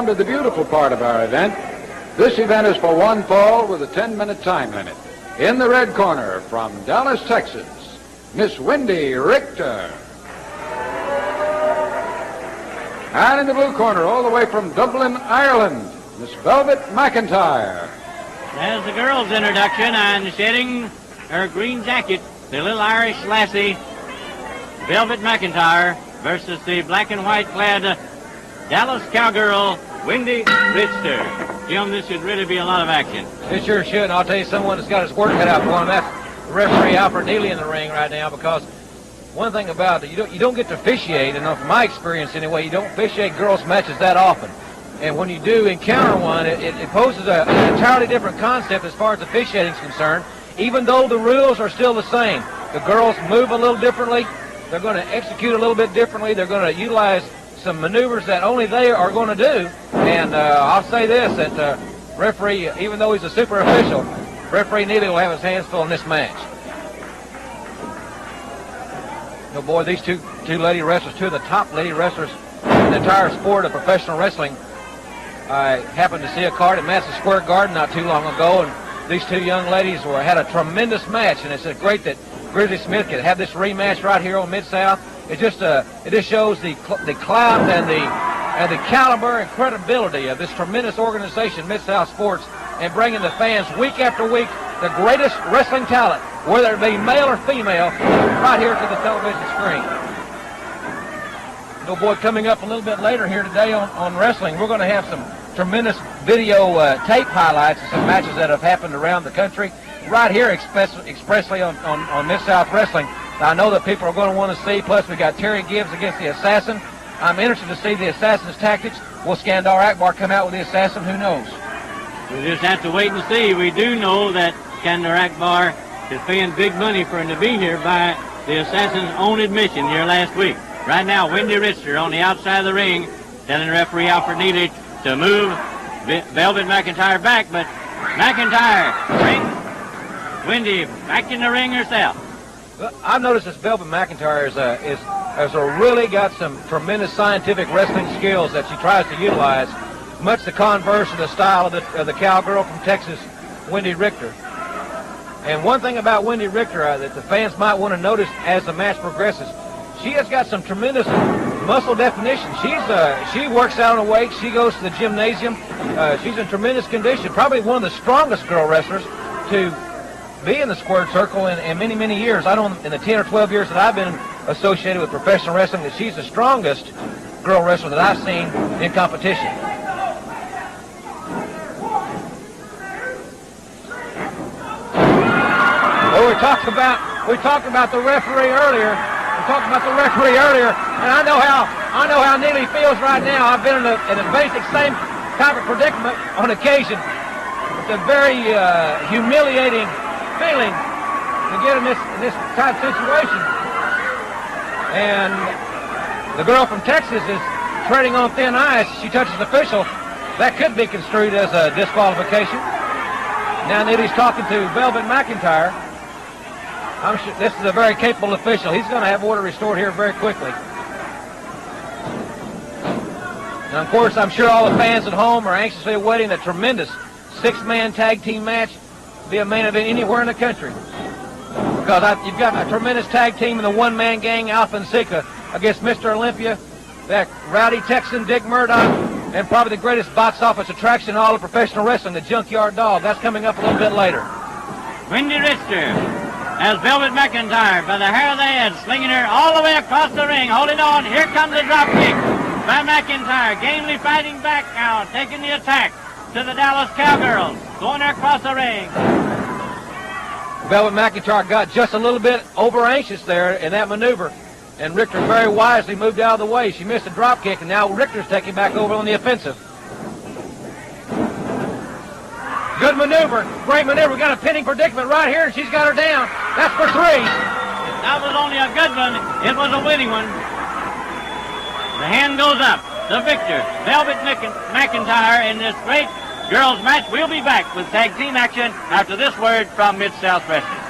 come to the beautiful part of our event. This event is for one fall with a 10-minute time limit. In the red corner from Dallas, Texas, Miss Wendi Richter. And in the blue corner, all the way from Dublin, Ireland, Miss Velvet McIntyre. There's the girl's introduction, and shedding her green jacket, the little Irish lassie, Velvet McIntyre, versus the black and white clad Dallas cowgirl, Wendi Richter. Jim, this should really be a lot of action. It sure should, and I'll tell you someone that's got his work cut out for him. That's referee Alfred Neely in the ring right now, because one thing about it, you don't get to officiate, and from my experience anyway, you don't officiate girls' matches that often. And when you do encounter one, it poses an entirely different concept as far as officiating is concerned, even though the rules are still the same. The girls move a little differently. They're going to execute a little bit differently. They're going to utilize some maneuvers that only they are going to do. And I'll say this, that referee, even though he's a super official, referee Neely will have his hands full in this match. You know, boy, these two lady wrestlers, two of the top lady wrestlers in the entire sport of professional wrestling. I happened to see a card at Madison Square Garden not too long ago, and these two young ladies had a tremendous match, and it's great that Grizzly Smith could have this rematch right here on Mid-South. It just shows the clout and the caliber and credibility of this tremendous organization, Mid-South Sports, and bringing the fans week after week the greatest wrestling talent, whether it be male or female, right here to the television screen. Little boy, coming up a little bit later here today on wrestling, we're going to have some tremendous video tape highlights of some matches that have happened around the country, right here expressly on Mid-South Wrestling. I know that people are going to want to see, plus we got Terry Gibbs against the Assassin. I'm interested to see the Assassin's tactics. Will Skandar Akbar come out with the Assassin? Who knows? We just have to wait and see. We do know that Skandar Akbar is paying big money for him to be here by the Assassin's own admission here last week. Right now, Wendi Richter on the outside of the ring, telling referee Alfred Neely to move Velvet McIntyre back, but McIntyre brings Wendi back in the ring herself. Well, I've noticed this Velvet McIntyre has really got some tremendous scientific wrestling skills that she tries to utilize, much the converse of the style of the cowgirl from Texas, Wendi Richter. And one thing about Wendi Richter that the fans might want to notice as the match progresses, she has got some tremendous muscle definition. She works out on a weight. She goes to the gymnasium. She's in tremendous condition. Probably one of the strongest girl wrestlers to be in the squared circle in many, many years. I don't, in the 10 or 12 years that I've been associated with professional wrestling, that she's the strongest girl wrestler that I've seen in competition. Well, we talked about the referee earlier. And I know how Neely feels right now. I've been in a basic same type of predicament on occasion. It's a very humiliating feeling to get in this type of situation. And the girl from Texas is treading on thin ice. She touches the official. That could be construed as a disqualification. Now Neely's talking to Velvet McIntyre. I'm sure this is a very capable official. He's going to have order restored here very quickly. And of course, I'm sure all the fans at home are anxiously awaiting a tremendous six-man tag team match, be a main event anywhere in the country. Because you've got a tremendous tag team in the one-man gang, Alpha and Sika, against Mr. Olympia, that rowdy Texan Dick Murdoch, and probably the greatest box office attraction in all of professional wrestling, the Junkyard Dog. That's coming up a little bit later. Wendi Richter has Velvet McIntyre by the hair of the head, slinging her all the way across the ring, holding on. Here comes a drop kick by McIntyre, gamely fighting back now, taking the attack to the Dallas Cowgirls, going across the ring. Velvet McIntyre got just a little bit over anxious there in that maneuver, and Richter very wisely moved out of the way. She missed a drop kick, and now Richter's taking back over on the offensive. Good maneuver, great maneuver. Got a pinning predicament right here, and she's got her down. That's for 3. That was only a good one. It was a winning one. The hand goes up. The victor, Velvet McIntyre, in this great girls match. We'll be back with tag team action after this word from Mid-South Wrestling.